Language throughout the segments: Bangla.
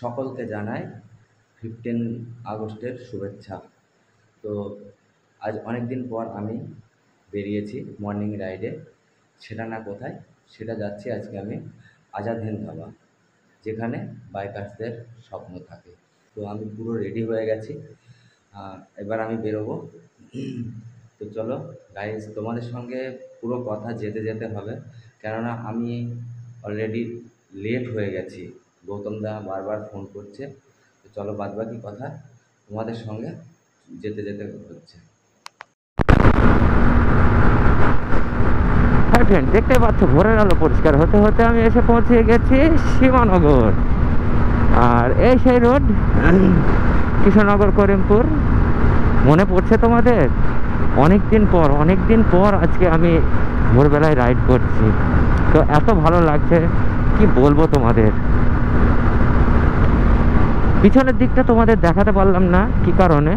সকলকে জানাই 15 আগস্টের শুভেচ্ছা। তো আজ অনেক দিন পর আমি বেরিয়েছি মর্নিং রাইডে। সেটা না কোথায়, সেটা যাচ্ছি আজকে আমি আজাদ হিন্দ ধাবা, যেখানে বাইকার্সদের স্বপ্ন থাকে। তো আমি পুরো রেডি হয়ে গেছি, এবার আমি বেরোবো। তো চলো গাইজ, তোমাদের সঙ্গে পুরো কথা যেতে যেতে হবে, কেননা আমি অলরেডি লেট হয়ে গেছি। গৌতম দা বারবার ফোন করছে। তো চলো বাদবাকি কথা তোমাদের সঙ্গে যেতে যেতে হচ্ছে। হ্যাঁ ফ্রেন্ড, দেখতে পাচ্ছ ভোরের আলো পরিষ্কার হতে হতে আমি এসে পৌঁছে গেছি সীমানগর। আর এই সেই রোড, কৃষ্ণনগর করিমপুর। মনে পড়ছে তোমাদের? অনেক দিন পর আজকে আমি ভোরবেলায় রাইড করছি। তো এত ভালো লাগছে, কি বলবো তোমাদের। পিছনের দিকটা তোমাদের দেখাতে পারলাম না, কি কারণে,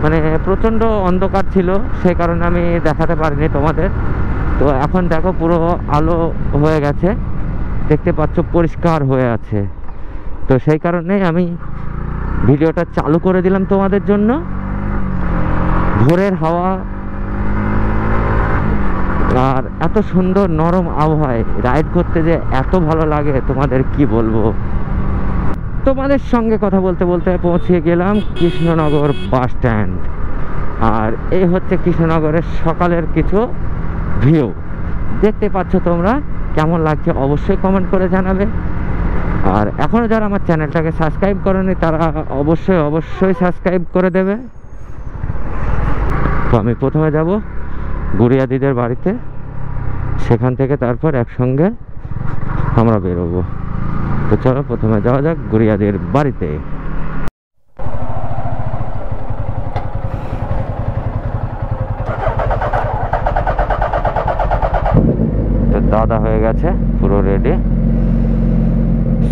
মানে প্রচণ্ড অন্ধকার ছিল, সেই কারণে আমি দেখাতে পারিনি তোমাদের। তো এখন দেখো পুরো আলো হয়ে গেছে, দেখতে পাচ্ছ পরিষ্কার হয়ে আছে। তো সেই কারণেই আমি ভিডিওটা চালু করে দিলাম তোমাদের জন্য। ভোরের হাওয়া আর এত সুন্দর নরম আবহাওয়ায় রাইড করতে যে এত ভালো লাগে তোমাদের কি বলবো। তোমাদের সঙ্গে কথা বলতে বলতে পৌঁছে গেলাম কৃষ্ণনগর বাস স্ট্যান্ড। আর এই হচ্ছে কৃষ্ণনগরের সকালের কিছু ভিউ। দেখতে পাচ্ছ তোমরা, কেমন লাগছে অবশ্যই কমেন্ট করে জানাবে। আর এখনও যারা আমার চ্যানেলটাকে সাবস্ক্রাইব করেনি তারা অবশ্যই সাবস্ক্রাইব করে দেবে। তো আমি প্রথমে যাব গুড়িয়া দিদের বাড়িতে, সেখান থেকে তারপর একসঙ্গে আমরা বেরোবো। তো চলো প্রথমে যাওয়া যাক গুড়িয়াদের বাড়িতে। তো দাদা হয়ে গেছে পুরো রেডি,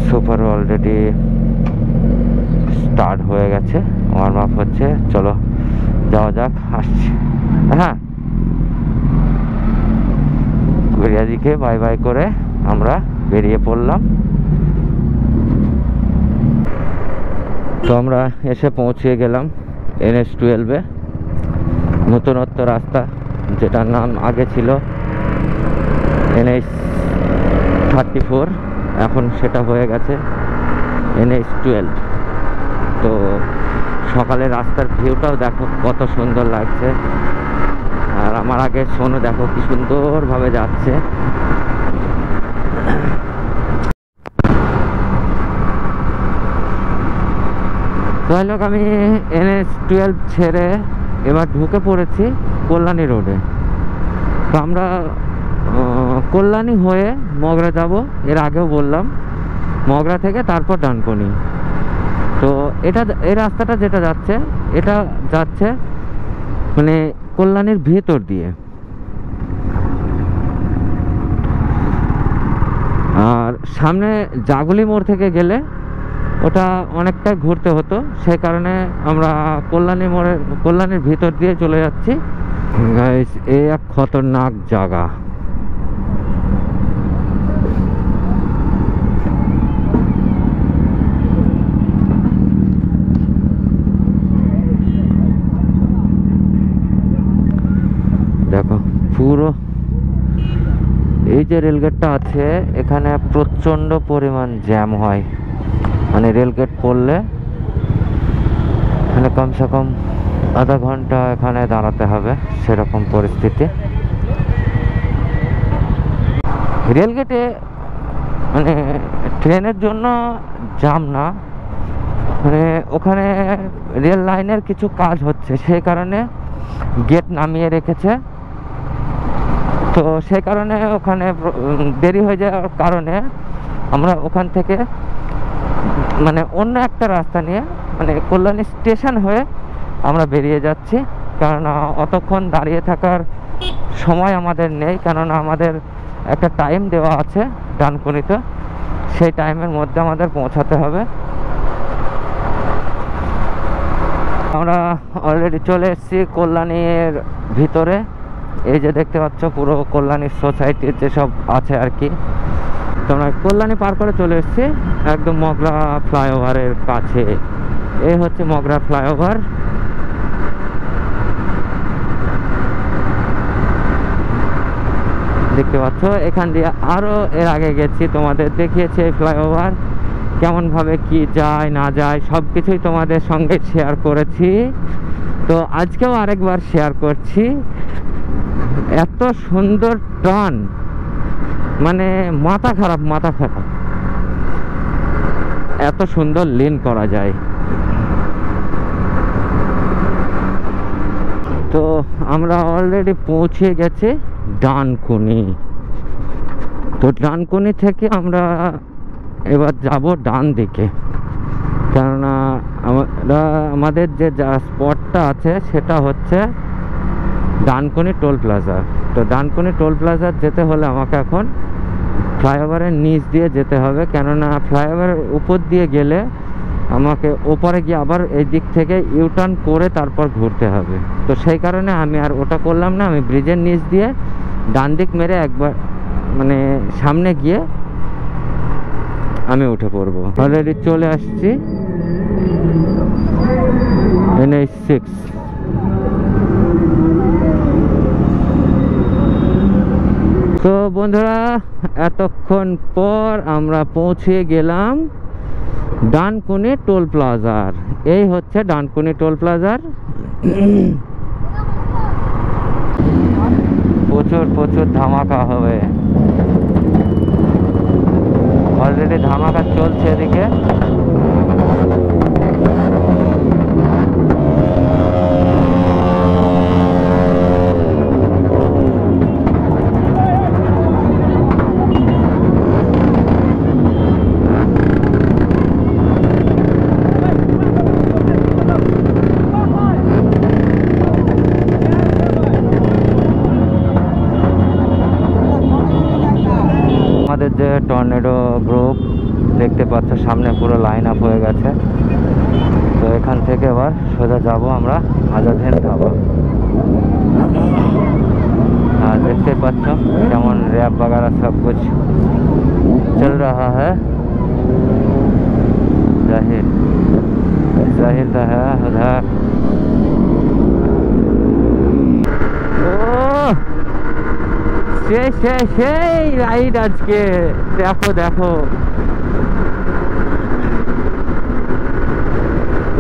সুপার অলরেডি স্টার্ট হয়ে গেছে, ওয়ার্ম আপ হচ্ছে। চলো যাওয়া যাক, আসছি। হ্যাঁ, গুড়িয়াদিকে বাই বাই করে আমরা বেরিয়ে পড়লাম। তো আমরা এসে পৌঁছে গেলাম NH-12-এ, নতুনত্ব রাস্তা, যেটার নাম আগে ছিল NH-34, এখন সেটা হয়ে গেছে NH-12। তো সকালের রাস্তার ভিউটাও দেখো কত সুন্দর লাগছে। আর আমার আগে সোনু দেখো কি সুন্দরভাবে যাচ্ছে। যাই হোক, আমি NH-12 ছেড়ে এবার ঢুকে পড়েছি কল্যাণী রোডে। তো আমরা কল্যাণী হয়ে মগরা যাব, এর আগেও বললাম। মগরা থেকে তারপর ডানকুনি। তো এই রাস্তাটা যেটা যাচ্ছে, এটা যাচ্ছে মানে কল্যাণীর ভেতর দিয়ে। আর সামনে জাগুলি মোড় থেকে গেলে ওটা অনেকটা ঘুরতে হতো, সেই কারণে আমরা কল্যাণীর ভিতর দিয়ে চলে যাচ্ছি। গাইস, এই এক খতরনাক জায়গা। দেখো পুরো এই যে রেলগেটটা আছে, এখানে প্রচন্ড পরিমাণ জ্যাম হয়। মানে রেলগেট পড়লে মানে কমসে কম আধা ঘন্টা এখানে দাঁড়াতে হবে, সেরকম পরিস্থিতি। রেলগেটে মানে ট্রেনের জন্য জ্যাম না, মানে ওখানে রেল লাইনের কিছু কাজ হচ্ছে, সেই কারণে গেট নামিয়ে রেখেছে। তো সেই কারণে ওখানে দেরি হয়ে যাওয়ার কারণে আমরা ওখান থেকে মানে অন্য একটা রাস্তা নিয়ে মানে কল্যাণী স্টেশন হয়ে আমরা বেরিয়ে যাচ্ছি। কেননা অতক্ষণ দাঁড়িয়ে থাকার সময় আমাদের নেই, কেননা আমাদের একটা টাইম দেওয়া আছে ডানকুনিতে, সেই টাইমের মধ্যে আমাদের পৌঁছাতে হবে। আমরা অলরেডি চলে এসেছি কল্যাণীর ভিতরে। এই যে দেখতে পাচ্ছ পুরো কল্যাণী সোসাইটির যেসব আছে আর কি, তোমরা কল্যাণী পার করে চলে এসেছি একদম মগরা ফ্লাইওভারের কাছে। এই হচ্ছে মগরা ফ্লাইওভার। দেখতে পাচ্ছ এখান দিয়ে আরো এর আগে গেছি, তোমাদের দেখিয়েছি এই ফ্লাইওভার কেমন ভাবে কি যায় না যায় সব কিছুই তোমাদের সঙ্গে শেয়ার করেছি। তো আজকেও আরেকবার শেয়ার করছি। এত সুন্দর টার্ন, মানে মাথা খারাপ, মাথা খারাপ, এত সুন্দর লেন করা যায়। তো আমরা অলরেডি পৌঁছে গেছি ডানকুনি। তো ডানকুনি থেকে আমরা এবার যাব ডান দিকে, কেননা আমাদের যে স্পটটা আছে সেটা হচ্ছে ডানকুনি টোল প্লাজা। তো ডানকুনি টোল প্লাজা যেতে হলে আমাকে এখন ফ্লাইওভারের নিচ দিয়ে যেতে হবে, কেননা ফ্লাইওভারের উপর দিয়ে গেলে আমাকে ওপরে গিয়ে আবার এই দিক থেকে ইউটার্ন করে তারপর ঘুরতে হবে। তো সেই কারণে আমি আর ওটা করলাম না, আমি ব্রিজের নিচ দিয়ে ডান দিক মেরে একবার মানে সামনে গিয়ে আমি উঠে পড়বো। অলরেডি চলে আসছি NH6। তো বন্ধুরা এতক্ষণ পর আমরা পৌঁছে গেলাম ডানকুনি টোল প্লাজার। এই হচ্ছে ডানকুনি টোল প্লাজার। প্রচুর প্রচুর ধামাকা হবে, অলরেডি ধামাকা চলছে এদিকে। আমাদের যে টর্নেডো গ্রুপ দেখতে পাচ্ছ সামনে পুরো লাইন আপ হয়ে গেছে। তো এখান থেকে এবার সোজা যাব আমরা আজাদের ধাবা। আর দেখতে পাচ্ছ কেমন रैप वगैरह सब कुछ चल रहा है। जाहिर जाहिर तो है उधर। সেই রাইড আজকে, দেখো দেখো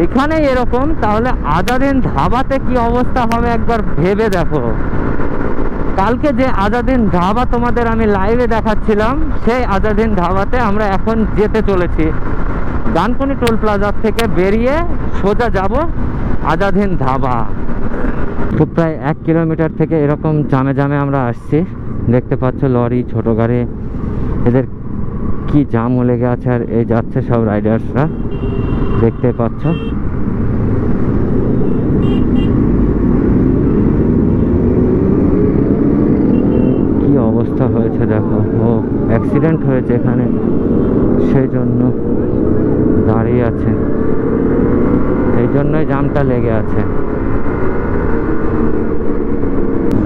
এখানে এরকম, তাহলে আজাদিন ধাবাতে কি অবস্থা হবে একবার ভেবে দেখো। কালকে যে আজাদিন ধাবা তোমাদের আমি লাইভে দেখাচ্ছিলাম, সেই আজাদিন ধাবাতে আমরা এখন যেতে চলেছি। ডানকুনি টোল প্লাজা থেকে বেরিয়ে সোজা যাব আজাদিন ধাবা। তো প্রায় 1 কিলোমিটার থেকে এরকম জামে জামে আমরা আসছি। দেখতে পাচ্ছ লরি, ছোট গাড়ি, এদের কি জাম লেগে আছে। আর এই যাচ্ছে সব রাইডার্সরা, দেখতে পাচ্ছ। কি অবস্থা হয়েছে দেখো। ও অ্যাক্সিডেন্ট হয়েছে এখানে, সেই জন্য দাঁড়িয়ে আছে, এই জন্যই জামটা লেগে আছে।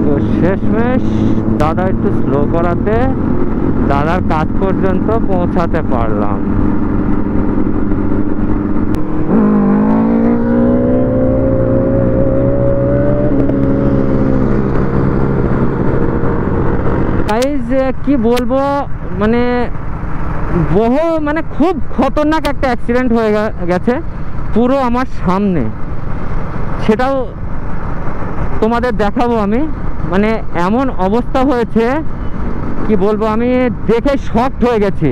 তো শেষমেশ দাদা একটু স্লো করাতে দাদার কাজ পর্যন্ত পৌঁছাতে পারলাম। গাইস কি বলবো, মানে খুব খতরনাক একটা অ্যাক্সিডেন্ট হয়ে গেছে পুরো আমার সামনে। সেটাও তোমাদের দেখাবো আমি। মানে এমন অবস্থা হয়েছে কি বলবো, আমি দেখে শকড হয়ে গেছি।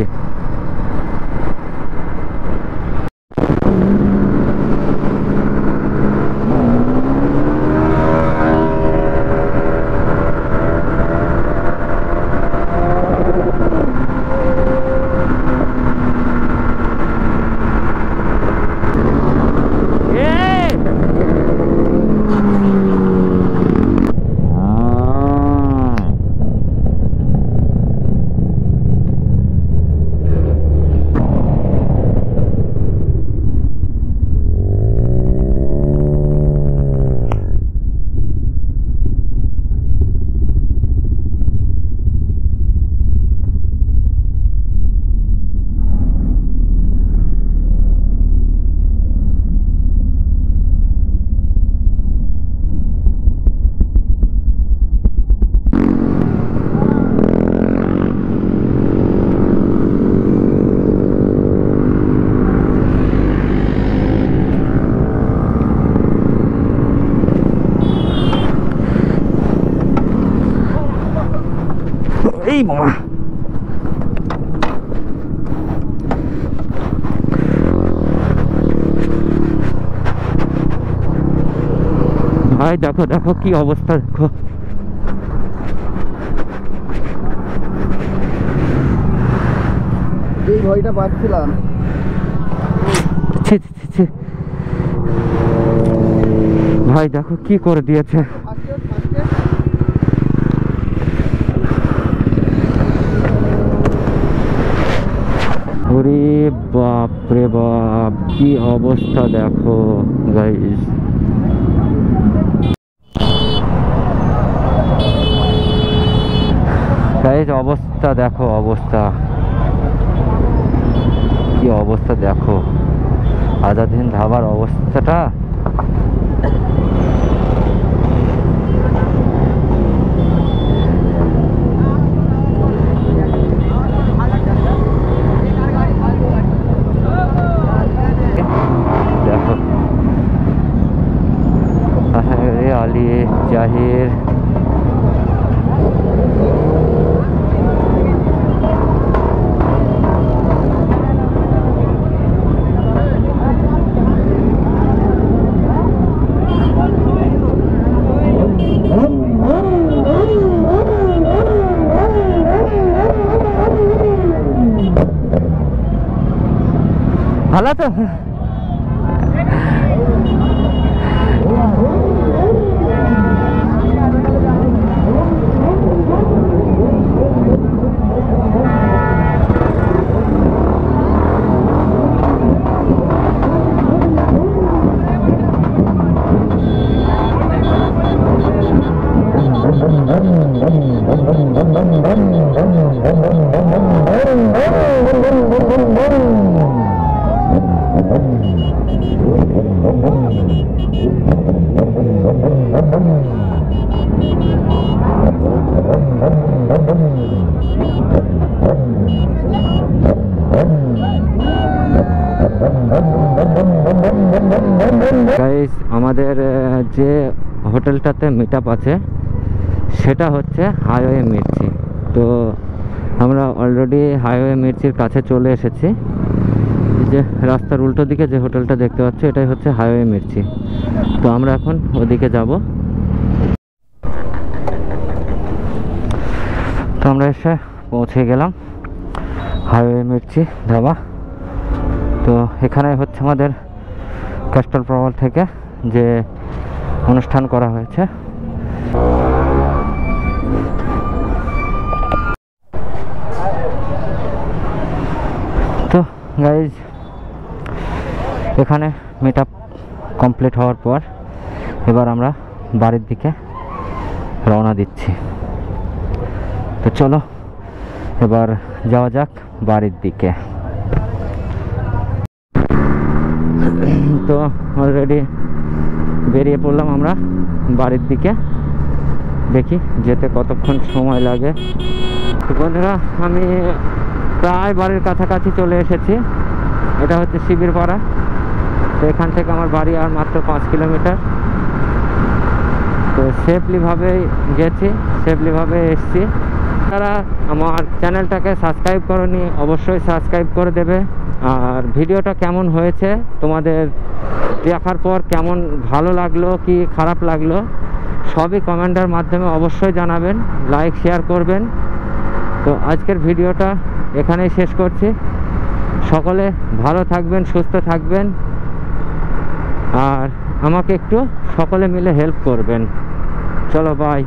বাবা, ভাই দেখো দেখো কি অবস্থা, দেখো এই ভয়টা পাচ্ছিলাম। ছি, ছি, ছি, ছি। ভাই দেখো কি করে দিয়েছে। ওরে বাপ রে বাপ, কি অবস্থা দেখো গাইস। গাইস অবস্থা দেখো, অবস্থা কি অবস্থা দেখো, আজাদিন ধাবার অবস্থাটা। দেখো আলী জাহির, ভালো তো। গাইস আমাদের যে হোটেলটাতে মিট আপ আছে সেটা হচ্ছে হাইওয়ে মির্চি। তো আমরা অলরেডি হাইওয়ে মির্চির কাছে চলে এসেছি। এই যে রাস্তার উল্টো দিকে যে হোটেলটা দেখতে পাচ্ছি এটাই হচ্ছে হাইওয়ে মির্চি। তো আমরা এখন ওদিকে যাব। তো আমরা এসে পৌঁছে গেলাম হাইওয়ে মির্চি ধাবা। তো এখানে হচ্ছে আমাদের ক্যাস্টল প্রবাল থেকে যে অনুষ্ঠান করা হয়েছে। তো গাইজ এখানে মিট আপ কমপ্লিট হওয়ার পর এবার আমরা বাড়ির দিকে রওনা দিচ্ছি। তো চলো এবার যাওয়া যাক বাড়ির দিকে। তো অলরেডি বেরিয়ে পড়লাম আমরা বাড়ির দিকে, দেখি যেতে কতক্ষণ সময় লাগে। তো বন্ধুরা আমি প্রায় বাড়ির কাছাকাছি চলে এসেছি। এটা হচ্ছে শিবিরপাড়া। তো এখান থেকে আমার বাড়ি আর মাত্র 5 কিলোমিটার। তো সেফলিভাবেই গেছি, সেফলিভাবে এসছি। তারা আমার চ্যানেলটাকে সাবস্ক্রাইব করনি, অবশ্যই সাবস্ক্রাইব করে দেবে। আর ভিডিওটা কেমন হয়েছে তোমাদের দেখার পর কেমন ভালো লাগলো কি খারাপ লাগলো সবই কমেন্টের মাধ্যমে অবশ্যই জানাবেন, লাইক শেয়ার করবেন। তো আজকের ভিডিওটা এখানেই শেষ করছি। সকলে ভালো থাকবেন, সুস্থ থাকবেন, আর আমাকে একটু সকলে মিলে হেল্প করবেন। চলো বাই।